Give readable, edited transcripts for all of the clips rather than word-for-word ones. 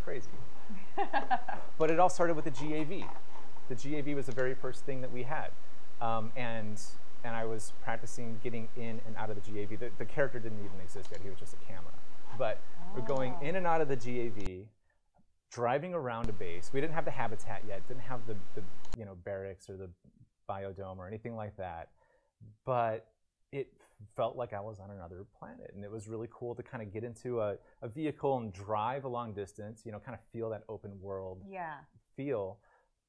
crazy. But it all started with the GAV. The GAV was the very first thing that we had. And I was practicing getting in and out of the GAV. The character didn't even exist yet. He was just a camera. But we're going in and out of the GAV, driving around a base. We didn't have the habitat yet. Didn't have the barracks or the biodome or anything like that. But it felt like I was on another planet, and it was really cool to kind of get into a vehicle and drive a long distance, kind of feel that open world feel,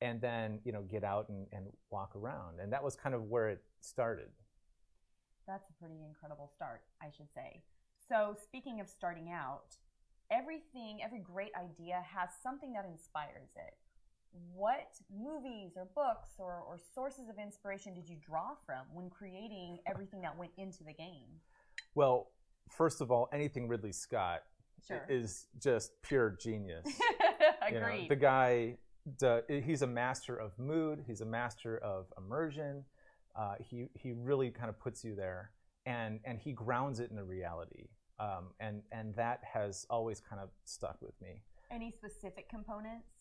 and then get out and walk around. And that was kind of where it started. That's a pretty incredible start, I should say. So speaking of starting out, every great idea has something that inspires it. What movies or books or sources of inspiration did you draw from when creating everything that went into the game? Well, first of all, anything Ridley Scott is just pure genius. Agreed. The guy, he's a master of mood. He's a master of immersion. He really kind of puts you there, and he grounds it in a reality. And that has always kind of stuck with me. Any specific components?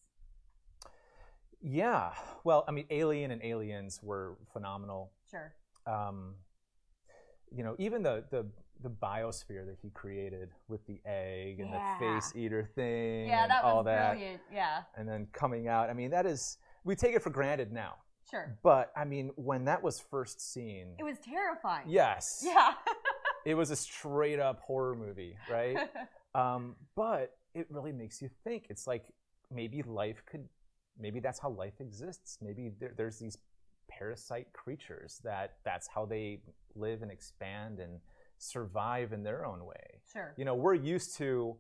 Yeah, well, I mean, Alien and Aliens were phenomenal. Sure. Even the biosphere that he created with the egg and the face eater thing. Yeah, and that all was that. Brilliant. Yeah. And then coming out. I mean, we take it for granted now. Sure. But I mean, when that was first seen, it was terrifying. Yes. Yeah. It was a straight up horror movie, right? But it really makes you think. It's like maybe that's how life exists. Maybe there's these parasite creatures that's how they live and expand and survive in their own way. Sure. We're used to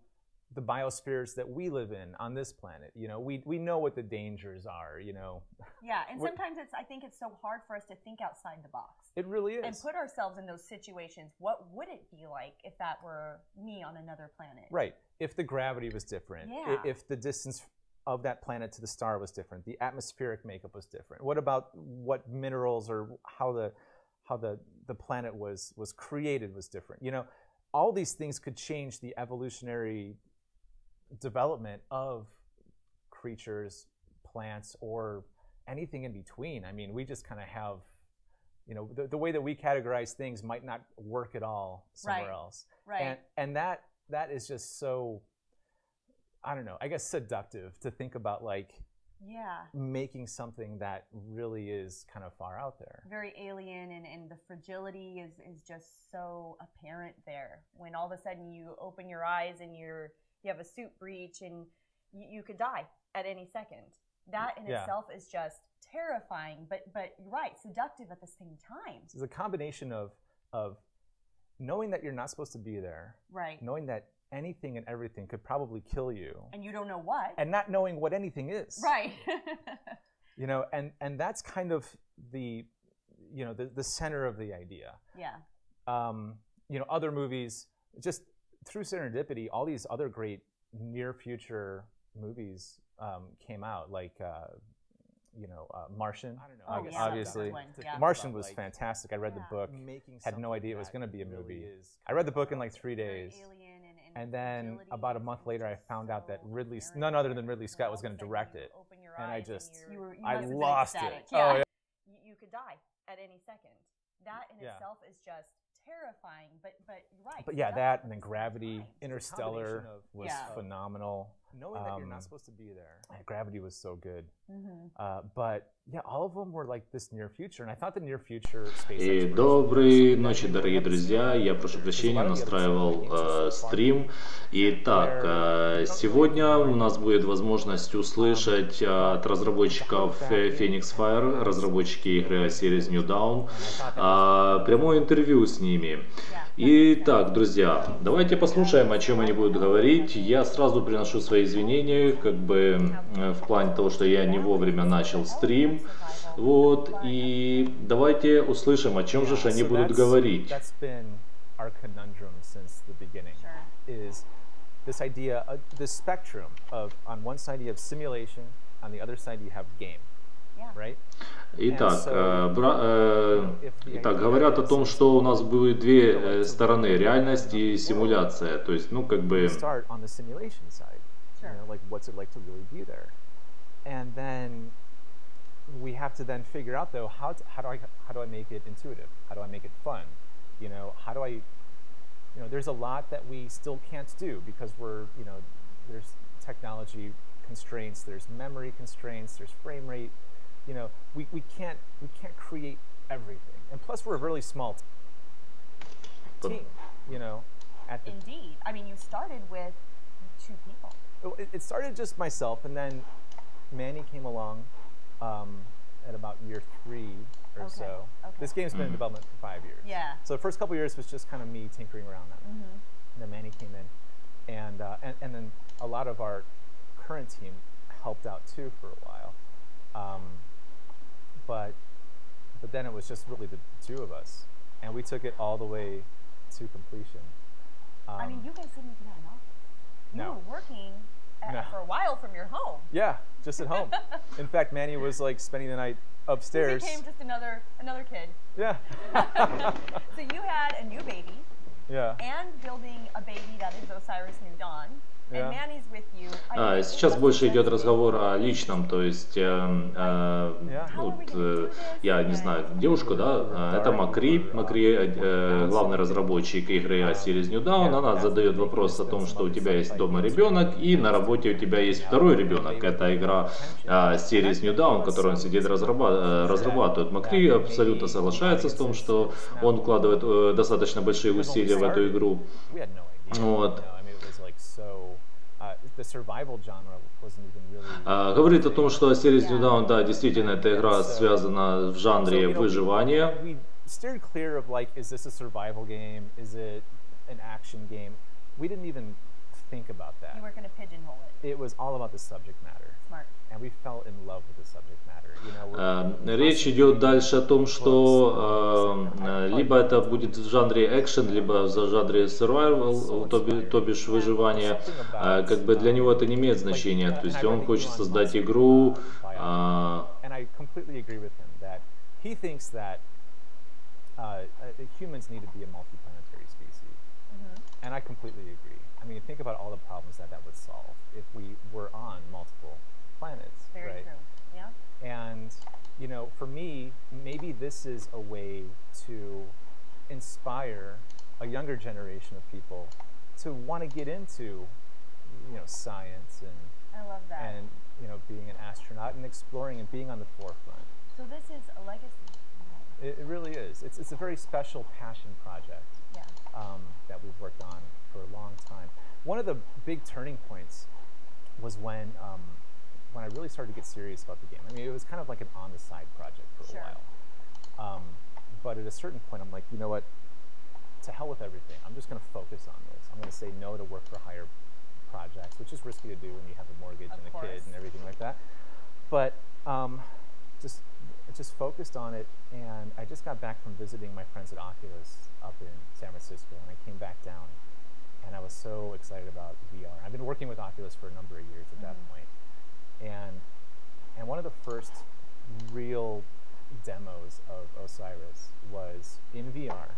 the biospheres that we live in on this planet. We know what the dangers are, Yeah, and sometimes I think it's so hard for us to think outside the box. It really is. And put ourselves in those situations. What would it be like if that were me on another planet? Right. If the gravity was different. Yeah. If the distance of that planet to the star was different. The atmospheric makeup was different. What about what minerals or how the planet was created was different? All these things could change the evolutionary development of creatures, plants, or anything in between. I mean, we just kind of have, the way that we categorize things might not work at all somewhere else. Right. And that is just so, I don't know, I guess seductive to think about, like, making something that really is kind of far out there. Very alien, and the fragility is just so apparent there. When all of a sudden you open your eyes and you have a suit breach and you could die at any second. That in itself is just terrifying, but you're right, seductive at the same time. It's a combination of knowing that you're not supposed to be there, right? Knowing that anything and everything could probably kill you, and you don't know what, and not knowing what anything is, right? and that's kind of the center of the idea. Yeah. Other movies, just through serendipity, all these other great near future movies came out, like Martian. I don't know. Obviously, Martian was fantastic. I read the book, had no idea it was going to be a movie. I read the book in like 3 days, and then about a month later, I found out that none other than Ridley Scott was going to direct it, and I lost it. Yeah. Oh, yeah. You could die at any second. That in itself is just terrifying, but you're right. But yeah, that and then Gravity, Interstellar was phenomenal. Knowing that you're not supposed to be there. Gravity was so good. But yeah, all of them were like this near future, and I thought the near future space. Доброй ночи, дорогие друзья. Я прошу прощения, настраивал стрим. Итак, сегодня у нас будет возможность услышать от разработчиков Phoenix Fire, разработчики игры Osiris New Dawn, прямое интервью с ними. Итак, друзья, давайте послушаем, о чем они будут говорить. Я сразу приношу свои извинения, как бы в плане того, что я не вовремя начал стрим. Вот, и давайте услышим, о чем же они будут говорить. Итак, говорят о том, что у нас будет две стороны, реальность и симуляция. То есть, ну, как бы Sure. You know, like what's it like to really be there? And then we have to then figure out though how do I make it intuitive? How do I make it fun? You know, how do I, you know, there's a lot that we still can't do because we're, you know, there's technology constraints, there's memory constraints, there's frame rate. You know, we can't create everything. And plus we're a really small team, you know. Indeed. I mean, you started with 2 people. It started just myself, and then Manny came along at about year 3 or so. Okay. This game's been in development for 5 years. Yeah. So the first couple years was just kind of me tinkering around that. And then Manny came in, and then a lot of our current team helped out too for a while. But then it was just really the 2 of us, and we took it all the way to completion. I mean, you guys didn't even have an office. You were working for a while from your home. Yeah, just at home. In fact, Manny was like spending the night upstairs. You became just another kid. Yeah. So you had a new baby. Yeah. And building a baby that is Osiris New Dawn. And Manny's with you. Сейчас больше идет разговор о личном, то есть я не знаю, девушка, да, это Макри, главный разработчик игры Osiris New Dawn, она задает вопрос о том, что у тебя есть дома ребенок и на работе у тебя есть второй ребенок, это игра Osiris New Dawn, которую он сидит разрабатывает. Макри абсолютно соглашается с том, что он вкладывает достаточно большие усилия в эту игру. Вот. Говорит о том, что Osiris New Dawn, да, действительно, эта игра связана в жанре выживания. Think about that. You weren't going to pigeonhole it. It was all about the subject matter. Smart. And we fell in love with the subject matter. You know, речь идет дальше о том, что либо это будет в жанре экшен, либо в жанре survival, то бишь выживание. Как бы для него это не имеет значения. То есть он хочет создать игру. And I completely agree with him that he thinks that humans need to be a multiplanetary species. And I completely agree. I mean, think about all the problems that would solve if we were on multiple planets. Very true. Yeah. And, you know, for me, maybe this is a way to inspire a younger generation of people to want to get into, you know, science and I love that. And, you know, being an astronaut and exploring and being on the forefront. So this is a legacy. It really is. It's a very special passion project. Yeah. That we've worked on for a long time. One of the big turning points was when I really started to get serious about the game. I mean, it was kind of like an on-the-side project for a while. But at a certain point, I'm like, you know what? To hell with everything. I'm just going to focus on this. I'm going to say no to work-for-hire projects, which is risky to do when you have a mortgage and a kid and everything like that. But just focused on it, and I just got back from visiting my friends at Oculus up in San Francisco, and I came back down, and I was so excited about VR. I've been working with Oculus for a number of years at that point, and one of the first real demos of Osiris was in VR.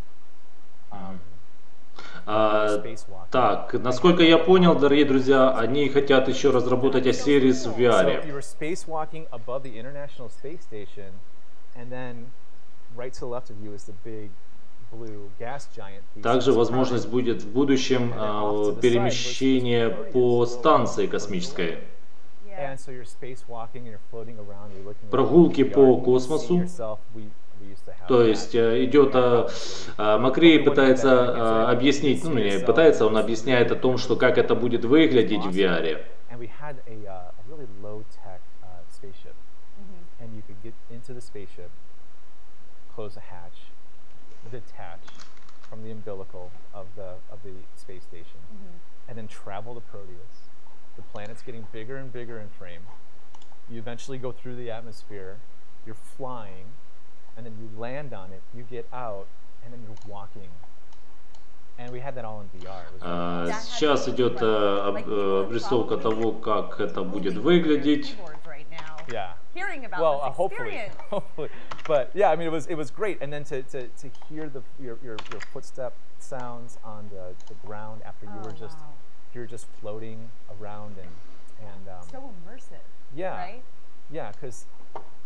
Так, насколько я понял, дорогие друзья, они хотят еще разработать Osiris в VR. So you were spacewalking above the International Space Station, and then right to the left of you is the big blue gas giant. Также возможность будет в будущем перемещения по станции космической. And so you're spacewalking and you're floating around, you're looking. Прогулки по космосу. То есть идет, Макри пытается объяснить, ну не пытается, он объясняет о том, что как это будет выглядеть в VR. And we had a really low-tech spaceship, and you could get into the spaceship, close the hatch, detach from the umbilical of the space station, and then travel to Proteus. The planet's getting bigger and bigger in frame. You eventually go through the atmosphere. You're flying. And then you land on it, you get out, and then you're walking. And we had that all in VR. Сейчас идет обрисовка того, как это будет выглядеть. Yeah. Hearing about well, this hopefully. But yeah, I mean, it was great. And then to hear your footstep sounds on the ground after you were just floating around, and immersive. Yeah. Right? Yeah, because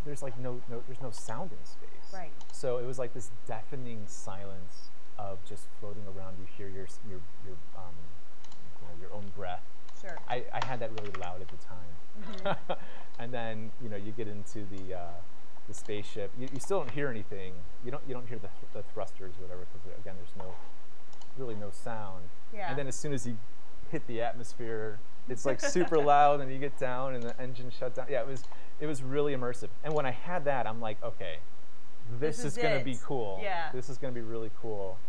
there's like there's no sound in space. Right. So it was like this deafening silence of just floating around. You hear your own breath. Sure. I had that really loud at the time. Mm-hmm. And then you get into the spaceship. You still don't hear anything. You don't hear the thrusters or whatever, because again there's really no sound. Yeah. And then as soon as you hit the atmosphere, it's like super loud, and you get down and the engine shuts down. Yeah, it was really immersive. And when I had that, I'm like, okay, this is going to be cool. Yeah. This is going to be really cool.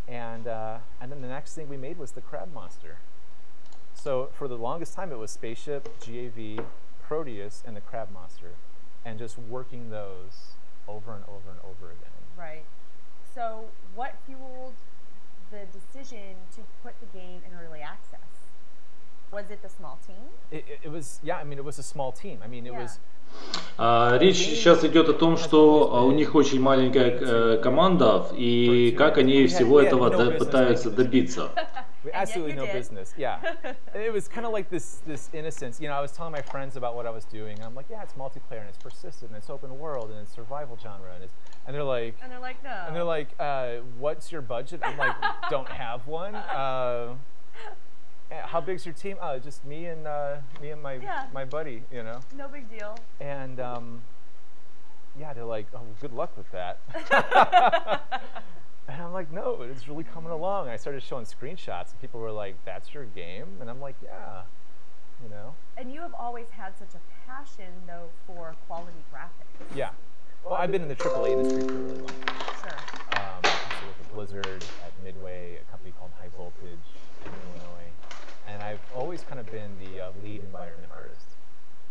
And then the next thing we made was the crab monster. So for the longest time, it was Spaceship, GAV, Proteus, and the crab monster, and just working those over and over and over again. Right. So what fueled the decision to put the game in early access? Was it the small team? It was, yeah, I mean, it was a small team. I mean, it was... Речь сейчас идет о том, что у них очень маленькая команда, и как они всего этого пытаются добиться. We absolutely no business. Yeah, it was kind of like this innocence. I was telling my friends about what I was doing. And I'm like, yeah, it's multiplayer and it's persistent and it's open world and it's survival genre and they're like no. And they're like, what's your budget? I'm like, don't have one. How big's your team? Just me and my buddy. No big deal. And yeah, they're like, oh, well, good luck with that. And I'm like, no, it's really coming along. I started showing screenshots, and people were like, that's your game? And I'm like, yeah, And you have always had such a passion, though, for quality graphics. Yeah. Well, I've been in the AAA industry for a really long time. Sure. I worked with Blizzard at Midway, a company called High Voltage in Illinois. And I've always kind of been the lead environment artist.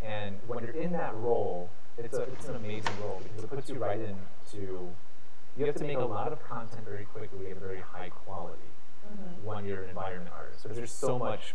And when you're in that role, it's an amazing role because it puts you right into... You have to make a lot of content very quickly at a very high quality when you're an environment artist. Because there's so much...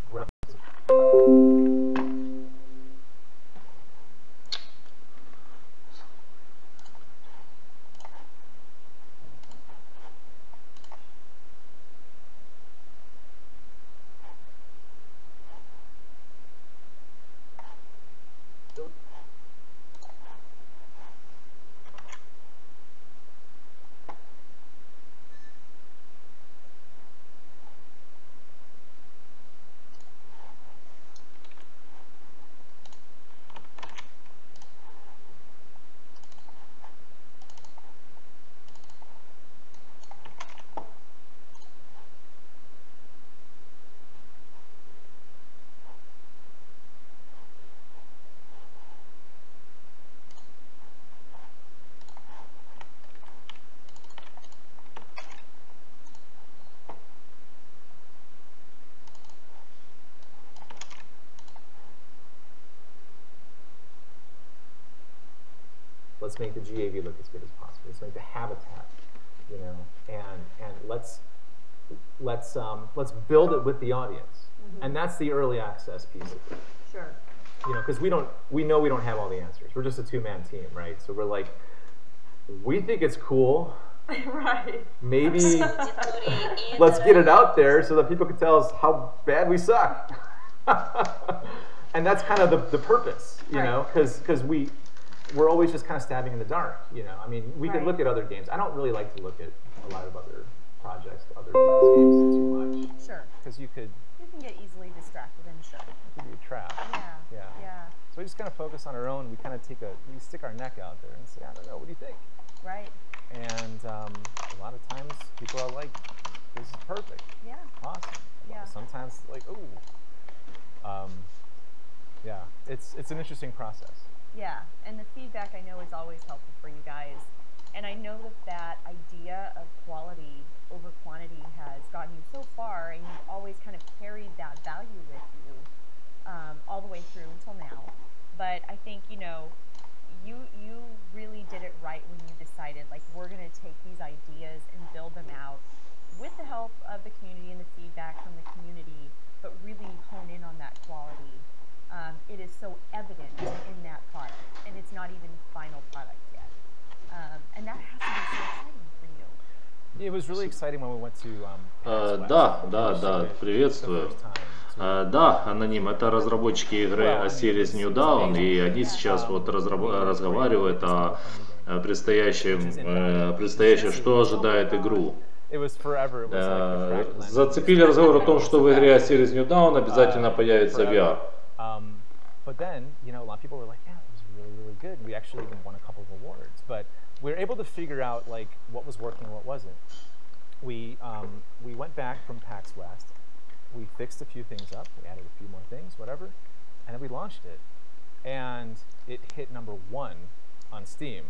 Let's make the GAV look as good as possible. Let's make the habitat, and let's build it with the audience. And that's the early access piece of it. Sure. Because we know we don't have all the answers. We're just a two-man team, right? So we're like, we think it's cool. Right. Maybe let's get it out there so that people can tell us how bad we suck. And that's kind of the purpose, because we're always just kind of stabbing in the dark, I mean, we could look at other games. I don't really like to look at a lot of other projects, other games too much. Sure. Because you can get easily distracted, I'm sure. It could be a trap. Yeah. So we just kind of focus on our own. We kind of we stick our neck out there and say, I don't know, what do you think? Right. And a lot of times people are like, this is perfect. Yeah. Awesome. Yeah. Sometimes like, ooh. Yeah, it's an interesting process. Yeah, and the feedback I know is always helpful for you guys. And I know that idea of quality over quantity has gotten you so far, and you've always kind of carried that value with you all the way through until now. But I think, you really did it right when you decided, like, we're going to take these ideas and build them out with the help of the community and the feedback from the community, but really hone in on that quality. It is so evident in that product, and it's not even final product yet. And that has to be so exciting for you. It was really exciting when we went to Да, приветствую. Да, аноним, это разработчики игры Osiris New Dawn, и они сейчас вот разговаривают о предстоящем, что ожидает игру. Зацепили разговор о том, что в игре Osiris New Dawn обязательно появится VR. But then, you know, a lot of people were like, yeah, it was really, really good. We actually even won a couple of awards. But we were able to figure out like what was working and what wasn't. We went back from PAX West. We fixed a few things up. We added a few more things, whatever, and then we launched it. And it hit #1 on Steam,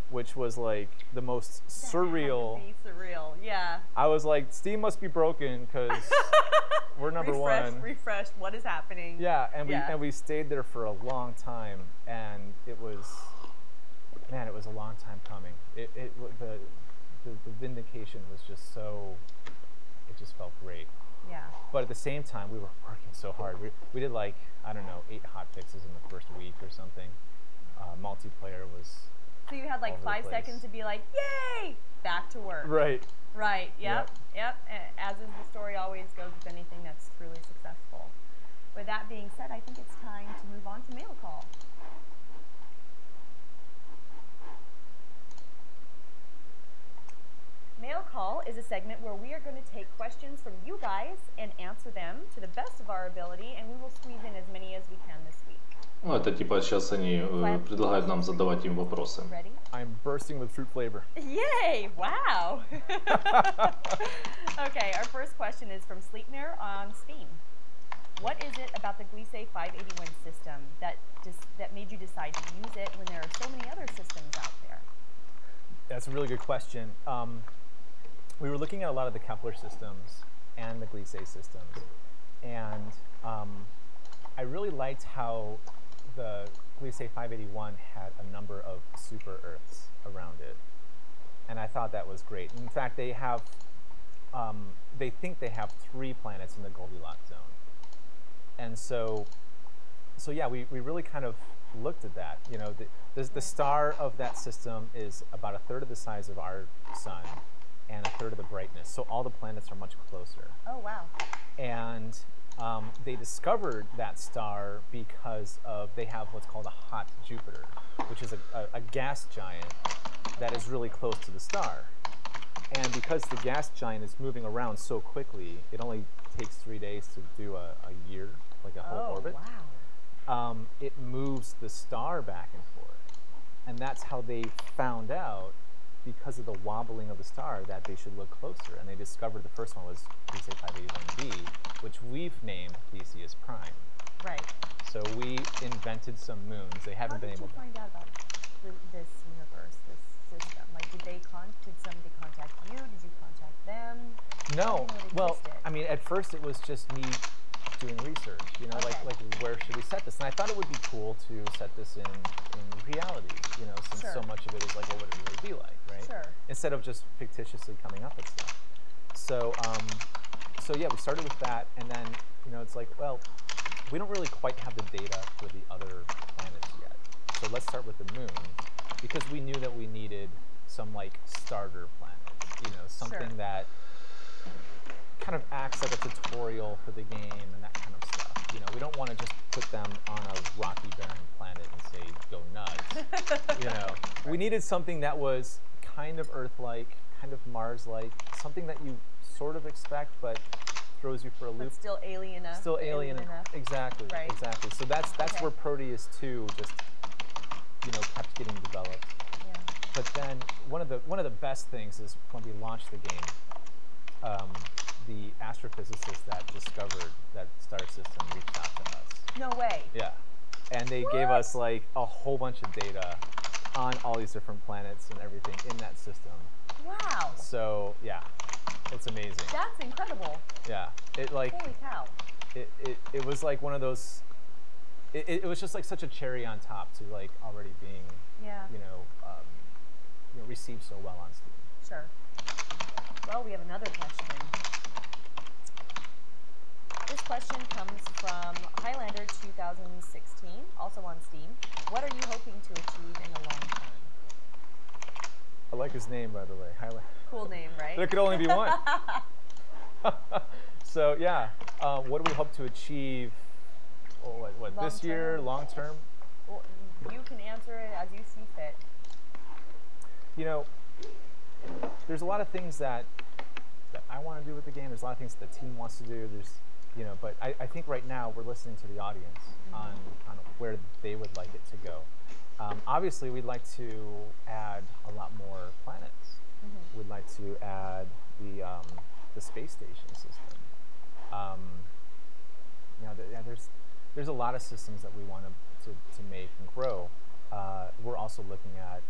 which was like the most surreal. That had to be surreal, yeah. I was like, Steam must be broken because we're #1. Refreshed. What is happening? Yeah, and we stayed there for a long time, and it was, man, it was a long time coming. The vindication was just so, it just felt great. Yeah. But at the same time, we were working so hard. We did like, I don't know, 8 hot fixes in the first week or something. Multiplayer was. So you had like 5 seconds to be like, yay, back to work. Right. Right, yep. As is the story always goes with anything that's truly successful. With that being said, I think it's time to move on to Mail Call. Mail Call is a segment where we are going to take questions from you guys and answer them to the best of our ability, and we will squeeze in as many as we can this week. Ну, это типа сейчас они предлагают нам задавать им вопросы. Ready? I'm bursting with fruit flavor. Yay! Wow! Okay, our first question is from Sleepnare on Steam. What is it about the Gliese 581 system that made you decide to use it when there are so many other systems out there? That's a really good question. We were looking at a lot of the Kepler systems and the Gliese systems, and I really liked how the Gliese 581 had a number of super Earths around it, and I thought that was great. In fact, they have, they think they have 3 planets in the Goldilocks zone, and so yeah, we really kind of looked at that. You know, the star of that system is about 1/3 of the size of our sun, and 1/3 of the brightness. So all the planets are much closer. Oh wow! And they discovered that star because they have what's called a hot Jupiter, which is a gas giant that is really close to the star. And because the gas giant is moving around so quickly, it only takes 3 days to do a year, like a whole orbit. Wow. It moves the star back and forth. And that's how they found out, because of the wobbling of the star, that they should look closer. And they discovered the first one was Gliese 581b, which we've named Theseus Prime. Right. So we invented some moons. They haven't been able to. How did you find out about this universe, this system? Like, did somebody contact you? Did you contact them? No. Well, I mean, at first it was just me doing research. You know, like where should we set this? And I thought it would be cool to set this in reality. You know, since so much of it is like, what would it really be like, right? Sure. Instead of just fictitiously coming up with stuff. So, so yeah, we started with that, and then you know, it's like, well, we don't really quite have the data for the other planets yet. So let's start with the moons, because we knew that we needed some like starter planets. You know, something that kind of acts like a tutorial for the game and that kind of stuff. You know, we don't want to just put them on a rocky barren planet and say, go nuts. You know, we needed something that was kind of Earth-like, kind of Mars-like, something that you sort of expect, but throws you for a loop. But still alien enough. Still alien enough. Exactly. Right. Exactly. So that's where Proteus 2 just, you know, kept getting developed. Yeah. But then one of the best things is when we launched the game, the astrophysicists that discovered that star system reached out to us. No way. Yeah. And they gave us like a whole bunch of data on all these different planets and everything in that system. Wow. So yeah, it's amazing. That's incredible. Yeah. It like, holy cow. It was like one of those, it was just like such a cherry on top to like already being, you know, received so well on Steam. Sure. Well, we have another question. This question comes from Highlander 2016, also on Steam. What are you hoping to achieve in the long term? I like his name, by the way, Highlander. Cool name, right? There could only be one. So yeah, What do we hope to achieve? What this year, long term? Well, you can answer it as you see fit. You know, there's a lot of things that I want to do with the game. There's a lot of things the team wants to do. There's, you know, but I think right now we're listening to the audience on where they would like it to go. Obviously, we'd like to add a lot more planets. We'd like to add the space station system. You know, there's a lot of systems that we want to make and grow. We're also looking at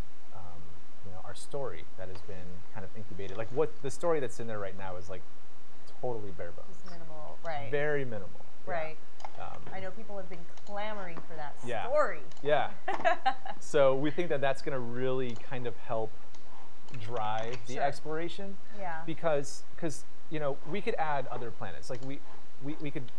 you know, our story that has been kind of incubated. Like what the story that's in there right now is like totally bare bones. Just minimal, right? Very minimal. Right. Yeah. I know people have been clamoring for that story. Yeah. So we think that that's going to really kind of help drive the exploration. Yeah. Because you know, we could add other planets. Like we could,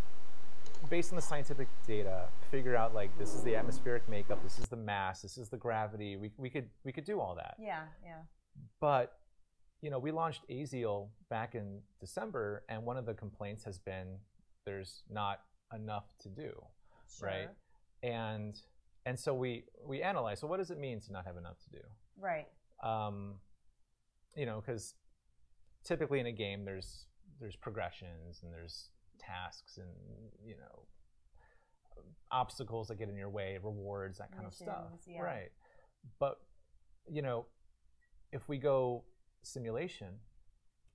based on the scientific data, figure out like this is the atmospheric makeup, this is the mass, this is the gravity. We could do all that. Yeah, yeah. But you know, we launched Aziel back in December, and one of the complaints has been there's not enough to do, right? And so we analyze. So what does it mean to not have enough to do? Right. You know, because typically in a game there's progressions and there's tasks and, you know, obstacles that get in your way, rewards, that kind of stuff. Yeah. Right. But, you know, if we go simulation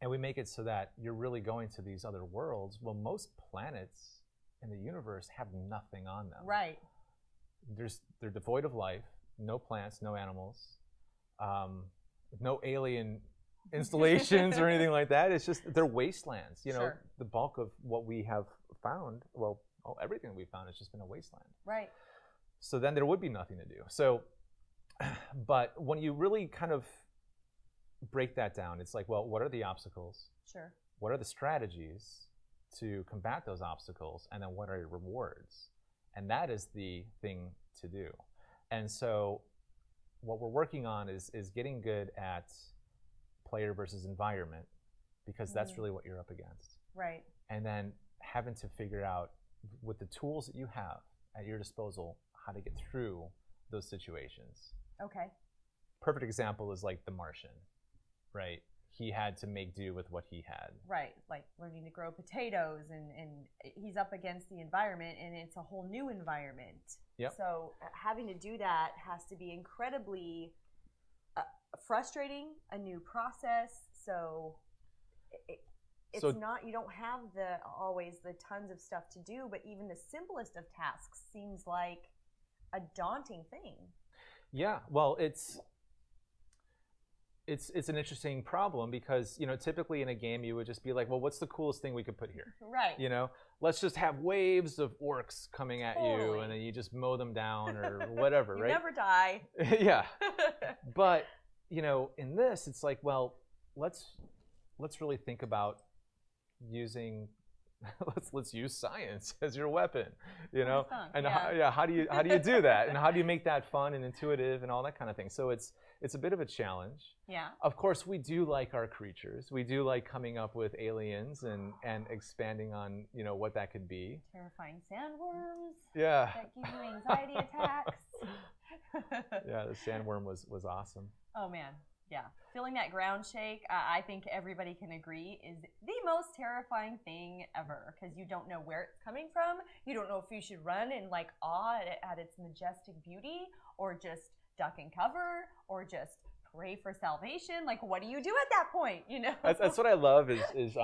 and we make it so that you're really going to these other worlds, well, most planets in the universe have nothing on them. Right. They're devoid of life, no plants, no animals, no alien installations or anything like that. It's just they're wastelands. You know, the bulk of what we have found, well, everything we've found has just been a wasteland. Right. So then there would be nothing to do. So, but when you really kind of break that down, it's like, well, what are the obstacles? Sure. What are the strategies to combat those obstacles? And then what are your rewards? And that is the thing to do. And so what we're working on is getting good at player versus environment, because that's really what you're up against. Right. And then having to figure out with the tools that you have at your disposal how to get through those situations. Okay. Perfect example is like the Martian, right? He had to make do with what he had. Right, like learning to grow potatoes, and he's up against the environment, and it's a whole new environment. Yep. So having to do that has to be incredibly frustrating, a new process. So it's not, you don't have always the tons of stuff to do, but even the simplest of tasks seems like a daunting thing. Yeah, well, it's an interesting problem because, you know, typically in a game you would just be like, well, what's the coolest thing we could put here? Right. You know, let's just have waves of orcs coming at you, and then you just mow them down or whatever, right? You never die. Yeah. But, you know, in this, it's like, well, let's really think about using let's use science as your weapon, you know. And how do you do that, and how do you make that fun and intuitive and all that kind of thing? So it's a bit of a challenge. Yeah. Of course, we do like our creatures. We do like coming up with aliens and expanding on, you know, what that could be. Terrifying sandworms. Yeah. That give you anxiety attacks. Yeah, the sandworm was awesome. Oh man. Yeah, feeling that ground shake, I think everybody can agree, is the most terrifying thing ever, because you don't know where it's coming from. You don't know if you should run in like awe at its majestic beauty, or just duck and cover, or just pray for salvation. Like, what do you do at that point? You know, that's what I love is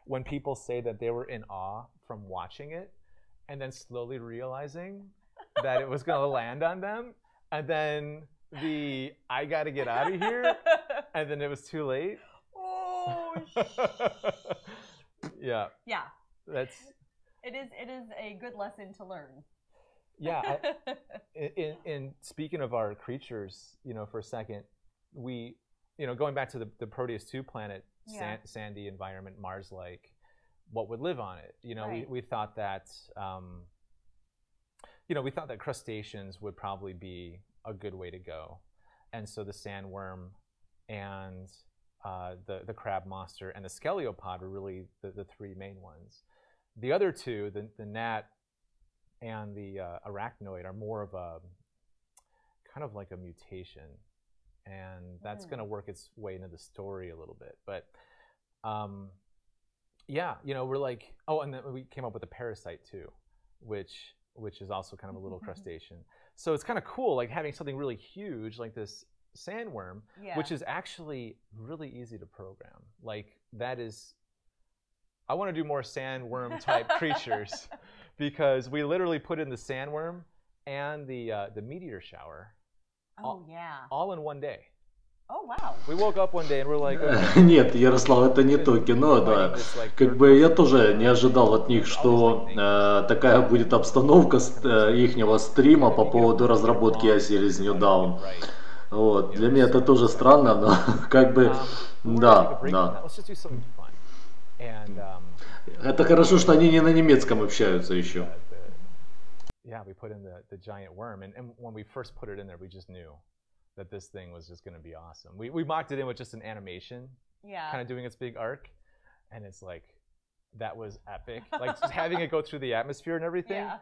when people say that they were in awe from watching it, and then slowly realizing that it was going to land on them, and then I got to get out of here, and then it was too late. Oh, yeah. Yeah. It is a good lesson to learn. Yeah. In speaking of our creatures, you know, for a second, we, you know, going back to the Proteus 2 planet, sandy environment, Mars-like, what would live on it? You know, we thought that, you know, we thought that crustaceans would probably be a good way to go, and so the sandworm and the crab monster and the sceliopod were really the three main ones. The other two, the gnat and the arachnoid, are more of a kind of like a mutation, and that's going to work its way into the story a little bit. But yeah, you know, we're like, oh, and then we came up with a parasite too, which is also kind of a little crustacean. So it's kind of cool, like having something really huge like this sandworm, which is actually really easy to program. Like that is, I want to do more sandworm type creatures, because we literally put in the sandworm and the meteor shower all in one day. Oh, wow. We woke up one day and we're like, okay. Нет, Ярослав, это не то кино, да. Как бы я тоже не ожидал от них, что такая будет обстановка ихнего стрима по поводу разработки Osiris New Dawn. Вот. Для меня это тоже странно, но как бы, да. Это хорошо, что они не на немецком общаются еще. Yeah, we put in the giant worm, and when we first put it in there, we just knew that this thing was just going to be awesome. We mocked it in with just an animation, kind of doing its big arc, and it's like, that was epic. Like just having it go through the atmosphere and everything. Yeah.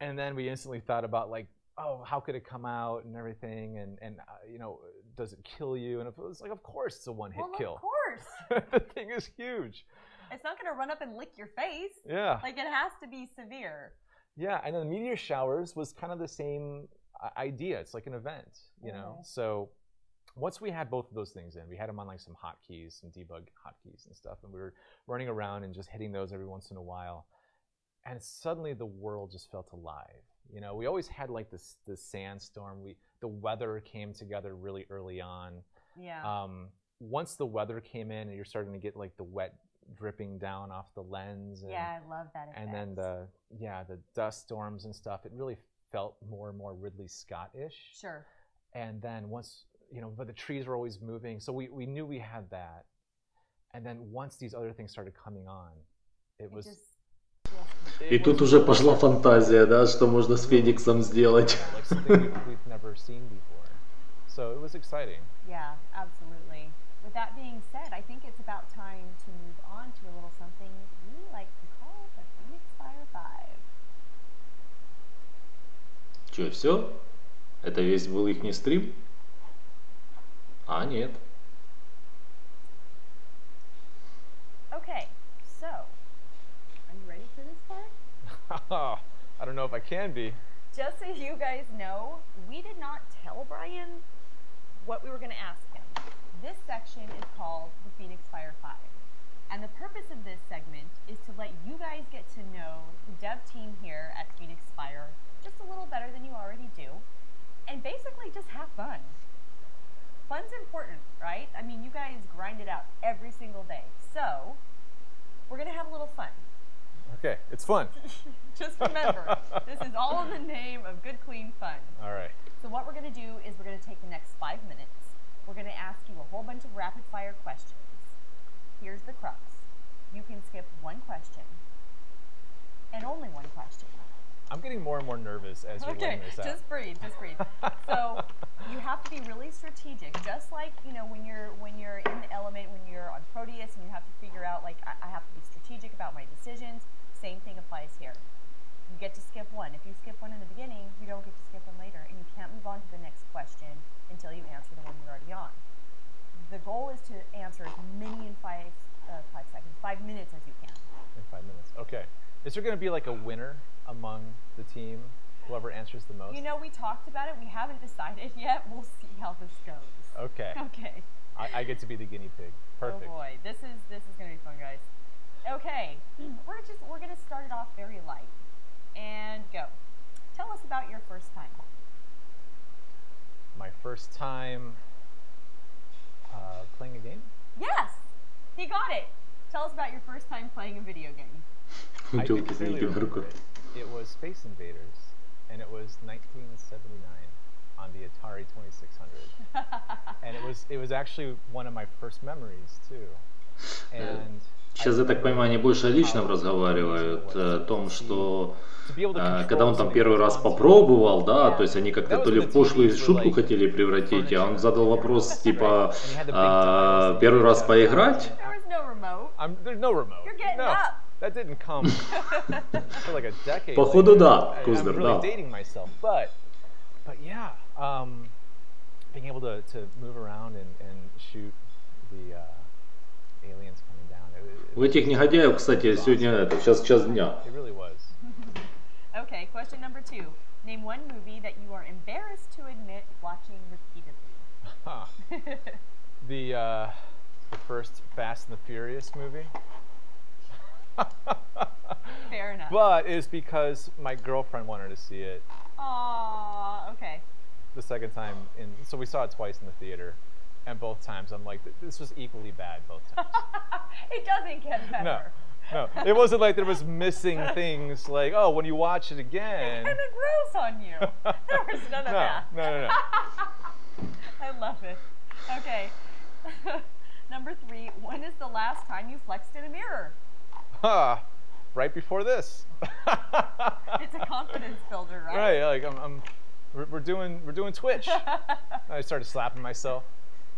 And then we instantly thought about like, oh, how could it come out and everything, and you know, does it kill you? And it was like, of course it's a one-hit kill. Of course. The thing is huge. It's not going to run up and lick your face. Yeah. Like it has to be severe. Yeah, and then the meteor showers was kind of the same idea. It's like an event, you know? So once we had both of those things in, we had them on like some hotkeys, some debug hotkeys and stuff, and we were running around and just hitting those every once in a while. And suddenly the world just felt alive. You know, we always had like this sandstorm. The weather came together really early on. Yeah. Once the weather came in and you're starting to get like the wet dripping down off the lens. And, yeah, I love that effect. And then the dust storms and stuff, it really felt more and more Ridley Scott-ish. Sure. And then once, you know, but the trees were always moving, so we knew we had that. And then once these other things started coming on, it was... И тут уже пошла фантазия, да, что можно с Фениксом сделать. Like something we've never seen before. So it was exciting. Yeah, absolutely. With that being said, I think it's about time to move on to a little something we like to call the Phoenix Fire 5. Че, все? Это весь был ихний стрим? А, нет. Okay, so, are you ready for this part? I don't know if I can be. Just so you guys know, we did not tell Brian what we were going to ask him. This section is called the Phoenix Fire 5. And the purpose of this segment is to let you guys get to know the dev team here at Phoenix Fire just a little better than you already do. And basically just have fun. Fun's important, right? I mean, you guys grind it out every single day. So, we're going to have a little fun. Okay, it's fun. Just remember, this is all in the name of good, clean fun. All right. So what we're going to do is we're going to take the next 5 minutes. We're going to ask you a whole bunch of rapid fire questions. Here's the crux. You can skip one question and only one question. I'm getting more and more nervous as you're laying this out. Just breathe, just breathe. So you have to be really strategic, just like, you know, when you're in the element, when you're on Proteus and you have to figure out, like, I have to be strategic about my decisions. Same thing applies here. You get to skip one. If you skip one in the beginning, you don't get to skip one later, and you can't move on to the next question until you answer the one you're already on. The goal is to answer as many in 5 minutes as you can. In 5 minutes, okay. Is there going to be like a winner among the team, whoever answers the most? You know, we talked about it. We haven't decided yet. We'll see how this goes. Okay. Okay. I get to be the guinea pig. Perfect. Oh boy, this is going to be fun, guys. Okay, we're going to start it off very light. And go. Tell us about your first time. My first time playing a game? Yes! He got it! Tell us about your first time playing a video game. I do clearly remember it. It was Space Invaders, and it was 1979 on the Atari 2600. And it was actually one of my first memories too. And сейчас, я так понимаю, они больше о личном разговаривают, о том, что когда он там первый раз попробовал, да, то есть они как-то то ли в пошлую шутку хотели превратить, а он задал вопрос первый раз поиграть. There's no remote. that didn't come for like a decade. Походу, later. да, I'm Кузнер, really да. dating myself, but yeah, being able to move around and shoot the aliens coming down. У этих негодяев, кстати, сегодня это, сейчас час дня. It really was. Okay, question number 2. Name one movie that you are embarrassed to admit watching repeatedly. Huh. The first Fast and the Furious movie. Fair enough. But it's because my girlfriend wanted to see it. Aww, okay. The second time, so we saw it twice in the theater, and both times I'm like, this was equally bad both times. It doesn't get better. No, it wasn't like there was missing things like, oh, when you watch it again. It kind of grows on you. There was none of that. No. I love it. Okay. Number 3, when is the last time you flexed in a mirror? Right before this. It's a confidence builder, right? Right, like we're doing Twitch. I started slapping myself,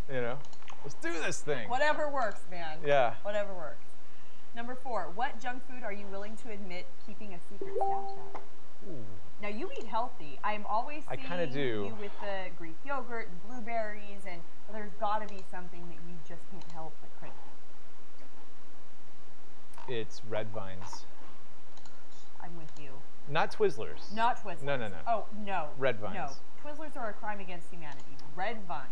let's do this thing. Whatever works, man. Yeah. Whatever works. Number 4, what junk food are you willing to admit keeping a secret stash of? Ooh. Now you eat healthy. I'm always seeing you with the Greek yogurt and blueberries, and there's got to be something that you just can't help but crave. It's red vines. I'm with you. Not Twizzlers. Not Twizzlers. No. Oh, no. Red vines. No. Twizzlers are a crime against humanity. Red vines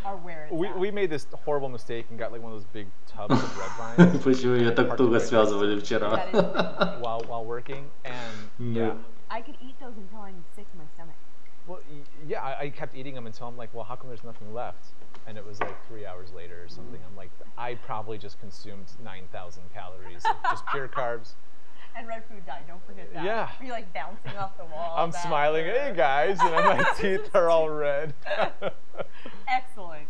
are where it's at. We made this horrible mistake and got like one of those big tubs of red vines. Почему ее так туго связывали вчера? While working, and yeah. I could eat those until I'm sick to my stomach. Well, yeah, I kept eating them until I'm like, well, how come there's nothing left? And it was like 3 hours later or something. I'm like, I probably just consumed 9,000 calories of just pure carbs. And red food dye, don't forget that. Yeah. You're like bouncing off the wall. I'm smiling, hey guys, and my teeth are all red. Excellent.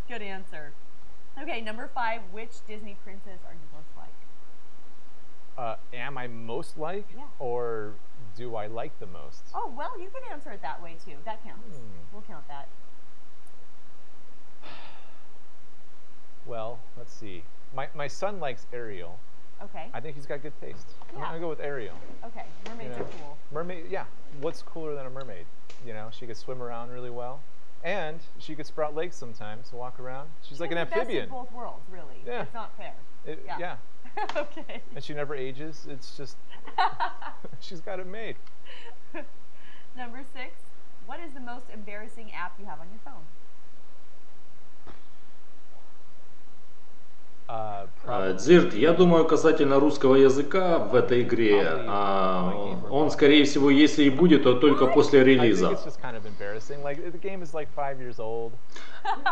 Good answer. Okay, number 5, which Disney princess are you most like? Am I most like, or do I like the most? Oh, well, you can answer it that way too. That counts. We'll count that. Well, let's see. My son likes Ariel. Okay. I think he's got good taste. I'm gonna go with Ariel. Okay, mermaids are cool. Mermaid, yeah. What's cooler than a mermaid? She could swim around really well, and she could sprout legs sometimes to walk around. She's like an amphibian. Best of both worlds, really. Yeah. It's not fair. Yeah. Okay. And she never ages. It's just she's got it made. Number 6, what is the most embarrassing app you have on your phone? Дзирт, я думаю, касательно русского языка в этой игре, он, скорее всего, если и будет, то только после релиза.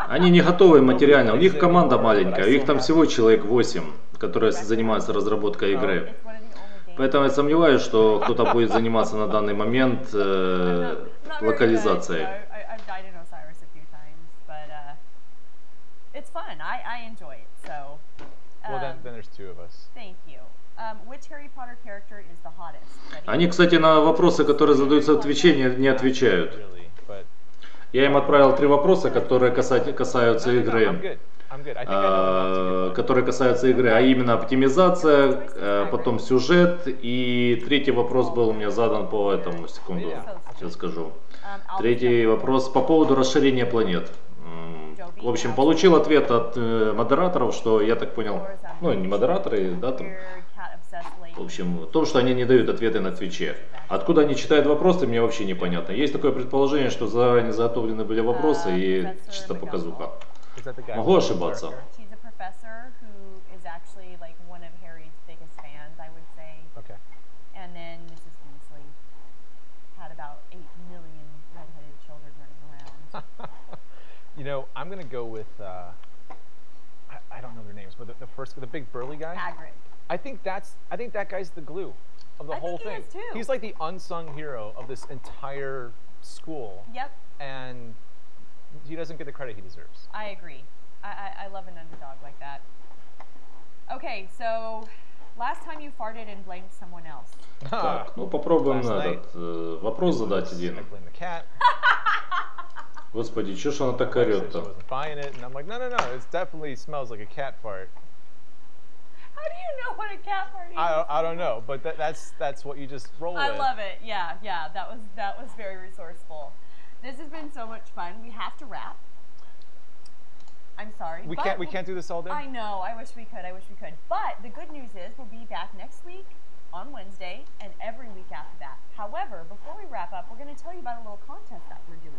Они не готовы материально, у них команда маленькая, у них там всего человек 8, которые занимаются разработкой игры. Поэтому я сомневаюсь, что кто-то будет заниматься на данный момент локализацией. It's fun. I enjoy it. So. Well, then there's 2 of us. Thank you. Which Harry Potter character is the hottest? Они, кстати, на вопросы, которые задаются в Твиче, не отвечают. Я им отправил 3 вопроса, которые касаются игры. Которые касаются игры, а именно оптимизация, потом сюжет, и 3-й вопрос был у меня задан по этому, секунду, сейчас скажу. 3-й вопрос по поводу расширения планет. В общем, получил ответ от модераторов, что, я так понял, не модераторы, да, там, в общем, в том, что они не дают ответы на Твиче. Откуда они читают вопросы, мне вообще непонятно. Есть такое предположение, что заранее заготовлены были вопросы и чисто показуха. Могу ошибаться. I'm gonna go with I don't know their names, but the big burly guy. Hagrid. I think that guy's the glue of the whole thing. He is too. He's like the unsung hero of this entire school. Yep. And he doesn't get the credit he deserves. I agree. I love an underdog like that. Okay, so last time you farted and blamed someone else. Так, попробуем этот вопрос задать один. Господи, что ж она так орёт-то? Buying it, and I'm like, no, it definitely smells like a cat fart. How do you know don't want a cat party. I don't know, but that's what you just roll with. I love it. Yeah, that was very resourceful. This has been so much fun. We have to wrap. I'm sorry. We can't do this all day. I know. I wish we could. But the good news is we'll be back next week on Wednesday and every week after that. However, before we wrap up, we're going to tell you about a little contest that we're doing.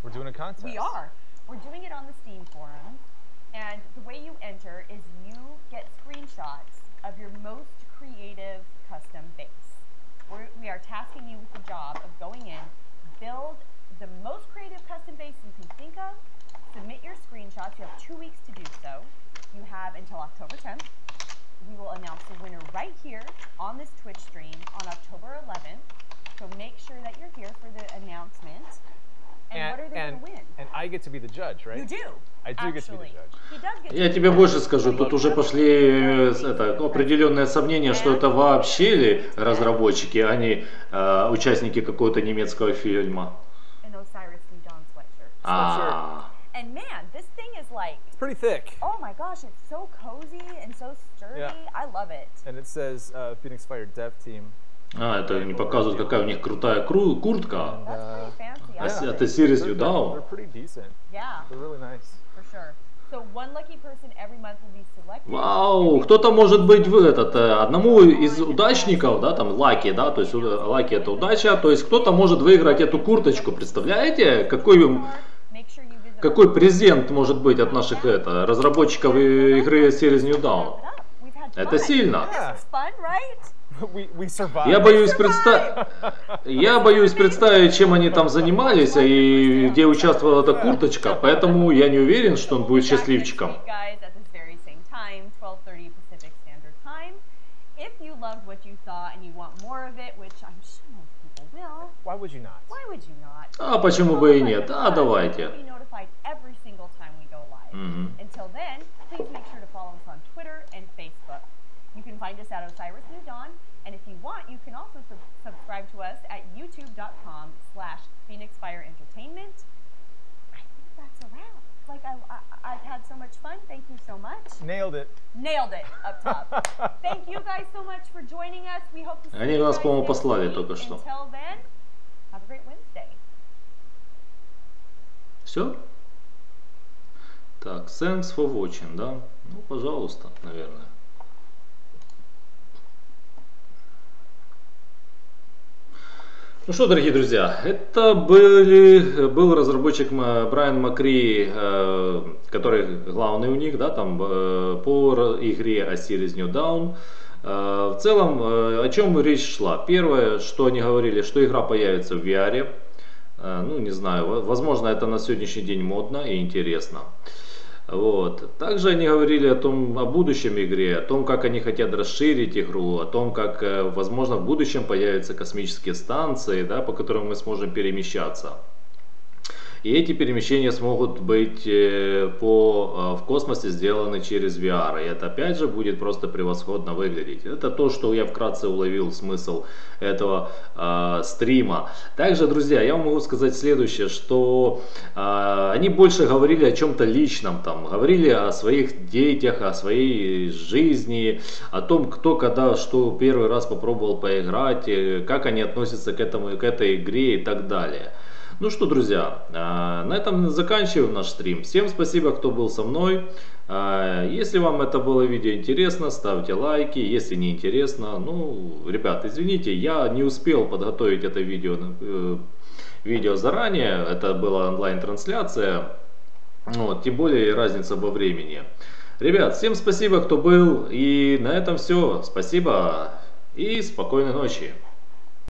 We're doing a contest. We are. We're doing it on the Steam forums. And the way you enter is you get screenshots of your most creative custom base. We are tasking you with the job of going in, build the most creative custom base you can think of, submit your screenshots. You have 2 weeks to do so. You have until October 10th. We will announce the winner right here on this Twitch stream on October 11th. So make sure that you're here for the announcement. And what are they going to win? And I get to be the judge, right? You do. I do get to be the judge. He does get Я тебе больше скажу, тут уже пошли определенные сомнения, что это вообще ли разработчики, а не участники какого-то немецкого фильма. An Osiris New Dawn sweatshirt. And man, this thing is like... It's pretty thick. Oh my gosh, it's so cozy and so sturdy. Yeah. I love it. And it says Phoenix Fire Dev Team. Это не показывают, какая у них крутая куртка. Это Osiris New Dawn. They're pretty decent. Yeah. They're really nice. For sure. So one lucky person every month will be selected. Вау, кто-то может быть одному из удачников, да, там лаки, да, то есть лаки это удача, то есть кто-то может выиграть эту курточку, представляете, какой презент может быть от наших разработчиков игры Osiris New Dawn? Это сильно. Я боюсь представить, чем они там занимались и где участвовала эта курточка, поэтому я не уверен, что он будет счастливчиком. А почему бы и нет? А давайте. You can find us at Osiris New Dawn, and if you want, you can also subscribe to us at youtube.com/PhoenixFireEntertainment. I think that's a wrap. Like I've had so much fun. Thank you so much. Nailed it. Nailed it up top. Thank you guys so much for joining us. We hope to see Они you нас, guys по-моему, next послали week. только что. Until then, have a great Wednesday. Все? Так, thanks for watching, да? Ну, пожалуйста, наверное. Ну что, дорогие друзья, это был разработчик Брайан Макри, который главный у них, да, там по игре Osiris New Dawn. В целом, о чем речь шла? Первое, что они говорили, что игра появится в VR. Ну, не знаю, возможно, это на сегодняшний день модно и интересно. Вот. Также они говорили о будущем игре, о том, как они хотят расширить игру, о том, как, возможно, в будущем появятся космические станции, да, по которым мы сможем перемещаться. И эти перемещения смогут быть в космосе сделаны через VR. И это опять же будет просто превосходно выглядеть. Это то, что я вкратце уловил смысл этого стрима. Также, друзья, я вам могу сказать следующее, что они больше говорили о чем-то личном. Там, говорили о своих детях, о своей жизни, о том, кто когда что первый раз попробовал поиграть, как они относятся к этой игре и так далее. Ну что, друзья, на этом заканчиваем наш стрим. Всем спасибо, кто был со мной. Если вам это было видео интересно, ставьте лайки. Если не интересно, ну, ребят, извините, я не успел подготовить это видео заранее. Это была онлайн-трансляция. Вот, тем более разница во времени. Ребят, всем спасибо, кто был. И на этом все. Спасибо и спокойной ночи.